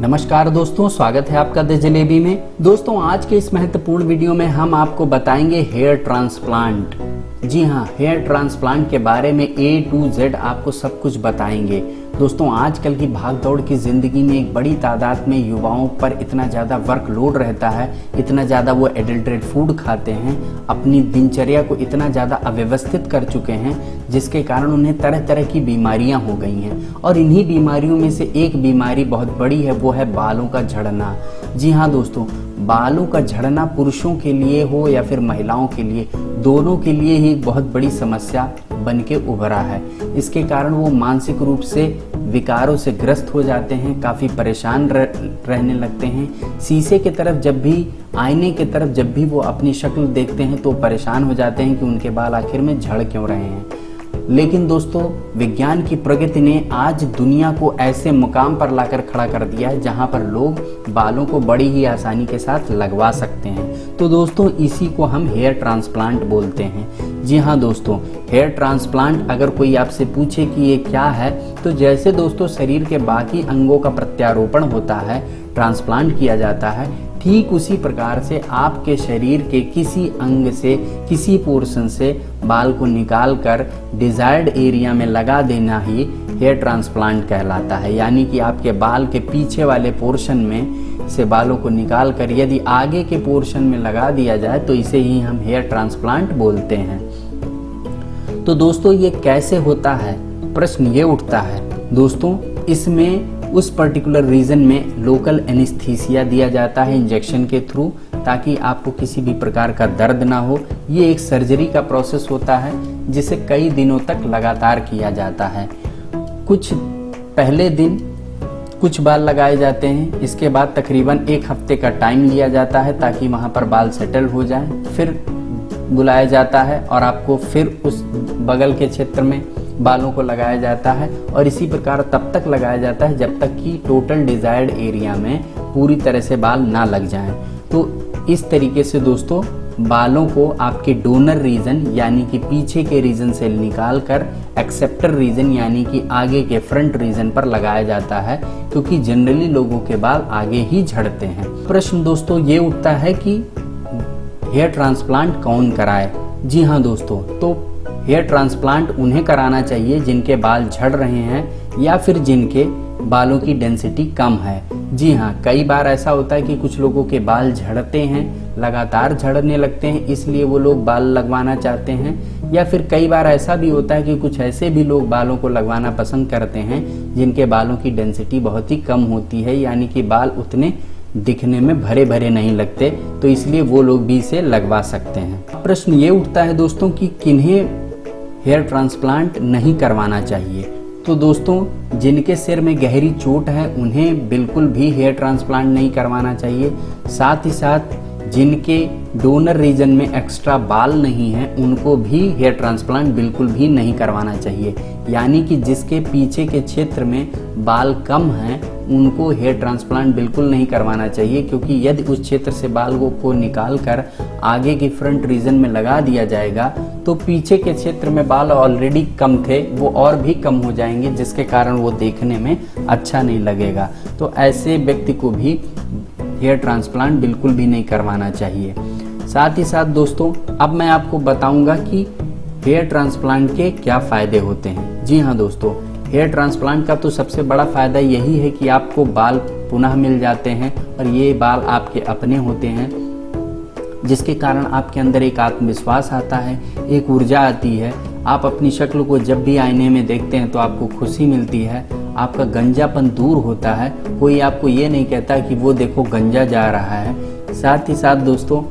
नमस्कार दोस्तों, स्वागत है आपका द जलेबी में। दोस्तों, आज के इस महत्वपूर्ण वीडियो में हम आपको बताएंगे हेयर ट्रांसप्लांट। जी हाँ, हेयर ट्रांसप्लांट के बारे में A to Z आपको सब कुछ बताएंगे। दोस्तों, आजकल की भागदौड़ की ज़िंदगी में एक बड़ी तादाद में युवाओं पर इतना ज़्यादा वर्कलोड रहता है, इतना ज़्यादा वो एडल्ट्रेट फूड खाते हैं, अपनी दिनचर्या को इतना ज़्यादा अव्यवस्थित कर चुके हैं, जिसके कारण उन्हें तरह तरह की बीमारियां हो गई हैं। और इन्हीं बीमारियों में से एक बीमारी बहुत बड़ी है, वो है बालों का झड़ना। जी हाँ दोस्तों, बालों का झड़ना पुरुषों के लिए हो या फिर महिलाओं के लिए, दोनों के लिए ही एक बहुत बड़ी समस्या बन के उभरा है। इसके कारण वो मानसिक रूप से विकारों से ग्रस्त हो जाते हैं, काफ़ी परेशान रहने लगते हैं। शीशे की तरफ जब भी, आईने की तरफ जब भी वो अपनी शक्ल देखते हैं तो परेशान हो जाते हैं कि उनके बाल आखिर में झड़ क्यों रहे हैं। लेकिन दोस्तों, विज्ञान की प्रगति ने आज दुनिया को ऐसे मुकाम पर लाकर खड़ा कर दिया है जहां पर लोग बालों को बड़ी ही आसानी के साथ लगवा सकते हैं। तो दोस्तों, इसी को हम हेयर ट्रांसप्लांट बोलते हैं। जी हाँ दोस्तों, हेयर ट्रांसप्लांट अगर कोई आपसे पूछे कि ये क्या है, तो जैसे दोस्तों शरीर के बाकी अंगों का प्रत्यारोपण होता है, ट्रांसप्लांट किया जाता है, ठीक उसी प्रकार से आपके शरीर के किसी अंग से, किसी पोर्शन से बाल को निकाल कर डिजायर्ड एरिया में लगा देना ही हेयर ट्रांसप्लांट कहलाता है। यानी कि आपके बाल के पीछे वाले पोर्शन में से बालों को निकाल कर यदि आगे के पोर्शन में लगा दिया जाए तो इसे ही हम हेयर ट्रांसप्लांट बोलते हैं। तो दोस्तों, ये कैसे होता है, प्रश्न ये उठता है। दोस्तों, इसमें उस पर्टिकुलर रीजन में लोकल एनेस्थीसिया दिया जाता है इंजेक्शन के थ्रू, ताकि आपको किसी भी प्रकार का दर्द ना हो। ये एक सर्जरी का प्रोसेस होता है जिसे कई दिनों तक लगातार किया जाता है। कुछ पहले दिन कुछ बाल लगाए जाते हैं, इसके बाद तकरीबन 1 हफ्ते का टाइम लिया जाता है ताकि वहाँ पर बाल सेटल हो जाए। फिर बुलाया जाता है और आपको फिर उस बगल के क्षेत्र में बालों को लगाया जाता है, और इसी प्रकार तब तक लगाया जाता है जब तक कि टोटल डिजायर्ड एरिया में पूरी तरह से बाल ना लग जाएं। तो इस तरीके से दोस्तों, बालों को आपके डोनर रीजन यानी कि पीछे के रीजन से निकाल कर एक्सेप्टर रीजन यानी कि आगे के फ्रंट रीजन पर लगाया जाता है, क्योंकि जनरली लोगों के बाल आगे ही झड़ते हैं। प्रश्न दोस्तों ये उठता है कि हेयर ट्रांसप्लांट कौन कराए। जी हाँ दोस्तों, तो हेयर ट्रांसप्लांट उन्हें कराना चाहिए जिनके बाल झड़ रहे हैं या फिर जिनके बालों की डेंसिटी कम है। जी हाँ, कई बार ऐसा होता है कि कुछ लोगों के बाल झड़ते हैं, लगातार झड़ने लगते हैं, इसलिए वो लोग बाल लगवाना चाहते हैं। या फिर कई बार ऐसा भी होता है कि कुछ ऐसे भी लोग बालों को लगवाना पसंद करते हैं जिनके बालों की डेंसिटी बहुत ही कम होती है, यानी कि बाल उतने दिखने में भरे भरे नहीं लगते, तो इसलिए वो लोग भी इसे लगवा सकते हैं। प्रश्न ये उठता है दोस्तों कि किन्हें हेयर ट्रांसप्लांट नहीं करवाना चाहिए। तो दोस्तों, जिनके सिर में गहरी चोट है उन्हें बिल्कुल भी हेयर ट्रांसप्लांट नहीं करवाना चाहिए। साथ ही साथ जिनके डोनर रीजन में एक्स्ट्रा बाल नहीं है उनको भी हेयर ट्रांसप्लांट बिल्कुल भी नहीं करवाना चाहिए। यानी कि जिसके पीछे के क्षेत्र में बाल कम हैं उनको हेयर ट्रांसप्लांट बिल्कुल नहीं करवाना चाहिए, क्योंकि यदि उस क्षेत्र से बालों को निकाल कर आगे की फ्रंट रीजन में लगा दिया जाएगा तो पीछे के क्षेत्र में बाल ऑलरेडी कम थे, वो और भी कम हो जाएंगे, जिसके कारण वो देखने में अच्छा नहीं लगेगा। तो ऐसे व्यक्ति को भी हेयर ट्रांसप्लांट बिल्कुल भी नहीं करवाना चाहिए। साथ ही साथ दोस्तों, अब मैं आपको बताऊंगा कि हेयर ट्रांसप्लांट के क्या फ़ायदे होते हैं। जी हाँ दोस्तों, हेयर ट्रांसप्लांट का तो सबसे बड़ा फ़ायदा यही है कि आपको बाल पुनः मिल जाते हैं, और ये बाल आपके अपने होते हैं, जिसके कारण आपके अंदर एक आत्मविश्वास आता है, एक ऊर्जा आती है। आप अपनी शक्ल को जब भी आईने में देखते हैं तो आपको खुशी मिलती है, आपका गंजापन दूर होता है, कोई आपको ये नहीं कहता कि वो देखो गंजा जा रहा है। साथ ही साथ दोस्तों,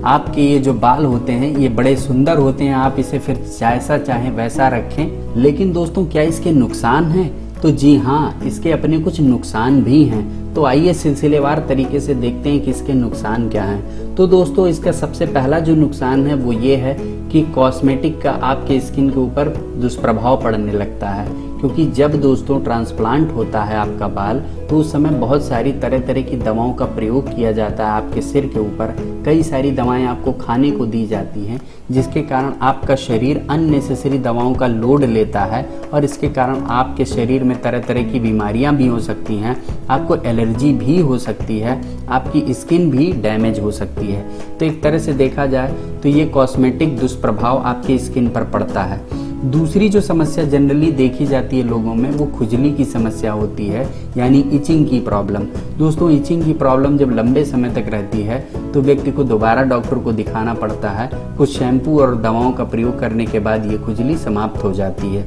आपके ये जो बाल होते हैं ये बड़े सुंदर होते हैं, आप इसे फिर जैसा चाहें वैसा रखें। लेकिन दोस्तों, क्या इसके नुकसान हैं? तो जी हाँ, इसके अपने कुछ नुकसान भी हैं। तो आइए सिलसिलेवार तरीके से देखते हैं कि इसके नुकसान क्या हैं। तो दोस्तों, इसका सबसे पहला जो नुकसान है वो ये है कि कॉस्मेटिक का आपके स्किन के ऊपर दुष्प्रभाव पड़ने लगता है। क्योंकि जब दोस्तों ट्रांसप्लांट होता है आपका बाल, तो उस समय बहुत सारी तरह तरह की दवाओं का प्रयोग किया जाता है आपके सिर के ऊपर। कई सारी दवाएं आपको खाने को दी जाती हैं, जिसके कारण आपका शरीर अननेसेसरी दवाओं का लोड लेता है और इसके कारण आपके शरीर में तरह तरह की बीमारियां भी हो सकती हैं, आपको एलर्जी भी हो सकती है, आपकी स्किन भी डैमेज हो सकती है। तो एक तरह से देखा जाए तो ये कॉस्मेटिक दुष्प्रभाव आपकी स्किन पर पड़ता है। दूसरी जो समस्या जनरली देखी जाती है लोगों में, वो खुजली की समस्या होती है, यानी इचिंग की प्रॉब्लम। दोस्तों, इचिंग की प्रॉब्लम जब लंबे समय तक रहती है तो व्यक्ति को दोबारा डॉक्टर को दिखाना पड़ता है। कुछ शैम्पू और दवाओं का प्रयोग करने के बाद ये खुजली समाप्त हो जाती है।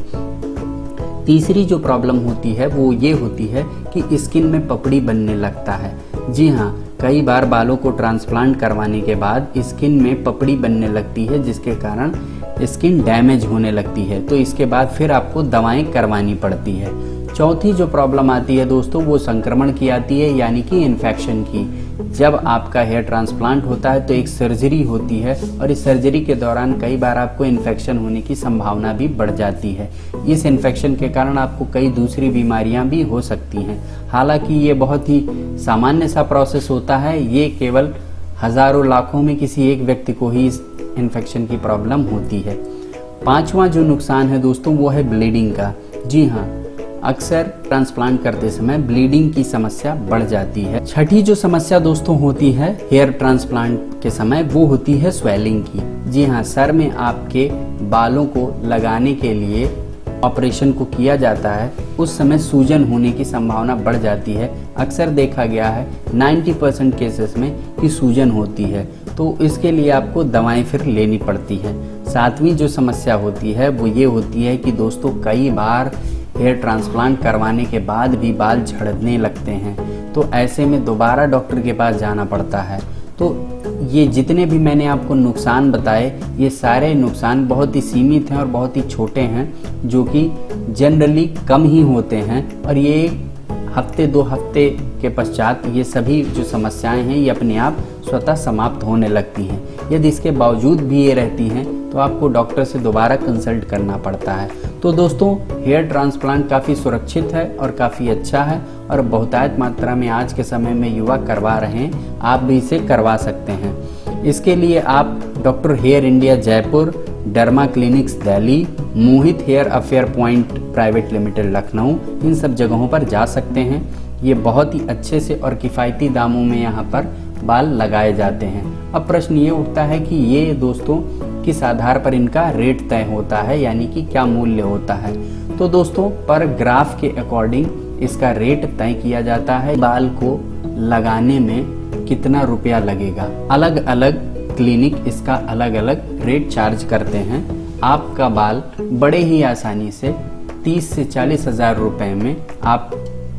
तीसरी जो प्रॉब्लम होती है वो ये होती है कि स्किन में पपड़ी बनने लगता है। जी हाँ, कई बार बालों को ट्रांसप्लांट करवाने के बाद स्किन में पपड़ी बनने लगती है, जिसके कारण स्किन डैमेज होने लगती है। तो इसके बाद फिर आपको दवाएं करवानी पड़ती है। चौथी जो प्रॉब्लम आती है दोस्तों, वो संक्रमण की आती है, यानी कि इन्फेक्शन की। जब आपका हेयर ट्रांसप्लांट होता है तो एक सर्जरी होती है और इस सर्जरी के दौरान कई बार आपको इन्फेक्शन होने की संभावना भी बढ़ जाती है। इस इन्फेक्शन के कारण आपको कई दूसरी बीमारियां भी हो सकती हैं। हालांकि ये बहुत ही सामान्य सा प्रोसेस होता है, ये केवल हजारों लाखों में किसी एक व्यक्ति को ही इस इन्फेक्शन की प्रॉब्लम होती है। पांचवा जो नुकसान है दोस्तों, वो है ब्लीडिंग का। जी हाँ, अक्सर ट्रांसप्लांट करते समय ब्लीडिंग की समस्या बढ़ जाती है। छठी जो समस्या दोस्तों होती है हेयर ट्रांसप्लांट के समय, वो होती है स्वेलिंग की। जी हाँ, सर में आपके बालों को लगाने के लिए ऑपरेशन को किया जाता है, उस समय सूजन होने की संभावना बढ़ जाती है। अक्सर देखा गया है 90% केसेस में कि सूजन होती है, तो इसके लिए आपको दवाएं फिर लेनी पड़ती हैं। सातवीं जो समस्या होती है वो ये होती है कि दोस्तों कई बार हेयर ट्रांसप्लांट करवाने के बाद भी बाल झड़ने लगते हैं, तो ऐसे में दोबारा डॉक्टर के पास जाना पड़ता है। तो ये जितने भी मैंने आपको नुकसान बताए, ये सारे नुकसान बहुत ही सीमित हैं और बहुत ही छोटे हैं, जो कि जनरली कम ही होते हैं और ये हफ्ते 2 हफ्ते के पश्चात ये सभी जो समस्याएं हैं ये अपने आप स्वतः समाप्त होने लगती हैं। यदि इसके बावजूद भी ये रहती हैं तो आपको डॉक्टर से दोबारा कंसल्ट करना पड़ता है। तो दोस्तों, हेयर ट्रांसप्लांट काफ़ी सुरक्षित है और काफ़ी अच्छा है और बहुतायत मात्रा में आज के समय में युवा करवा रहे हैं। आप भी इसे करवा सकते हैं। इसके लिए आप doctor hair India Jaipur, derma clinics Delhi, Mohit hair affair point private limited Lucknow, इन सब जगहों पर जा सकते हैं। ये बहुत ही अच्छे से और किफ़ायती दामों में यहाँ पर बाल लगाए जाते हैं। अब प्रश्न ये उठता है कि ये दोस्तों किस आधार पर इनका रेट तय होता है, यानी कि क्या मूल्य होता है। तो दोस्तों, पर ग्राफ के अकॉर्डिंग इसका रेट तय किया जाता है। बाल को लगाने में कितना रुपया लगेगा, अलग अलग क्लिनिक इसका अलग अलग रेट चार्ज करते हैं। आपका बाल बड़े ही आसानी से 30 से 40 हज़ार रुपए में आप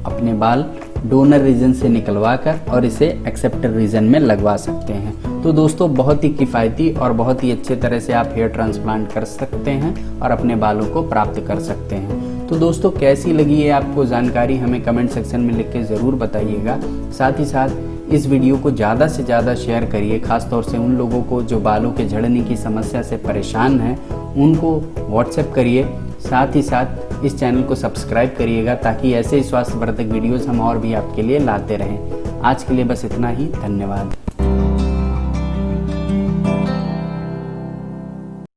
अपने बाल डोनर रीजन से निकलवा कर और इसे एक्सेप्टर रीजन में लगवा सकते हैं। तो दोस्तों, बहुत ही किफ़ायती और बहुत ही अच्छे तरह से आप हेयर ट्रांसप्लांट कर सकते हैं और अपने बालों को प्राप्त कर सकते हैं। तो दोस्तों, कैसी लगी है आपको जानकारी, हमें कमेंट सेक्शन में लिख के ज़रूर बताइएगा। साथ ही साथ इस वीडियो को ज़्यादा से ज़्यादा शेयर करिए, खासतौर से उन लोगों को जो बालों के झड़ने की समस्या से परेशान हैं, उनको व्हाट्सएप करिए। साथ ही साथ इस चैनल को सब्सक्राइब करिएगा, ताकि ऐसे ही स्वास्थ्यवर्धक वीडियोस हम और भी आपके लिए लाते रहें। आज के लिए बस इतना ही, धन्यवाद।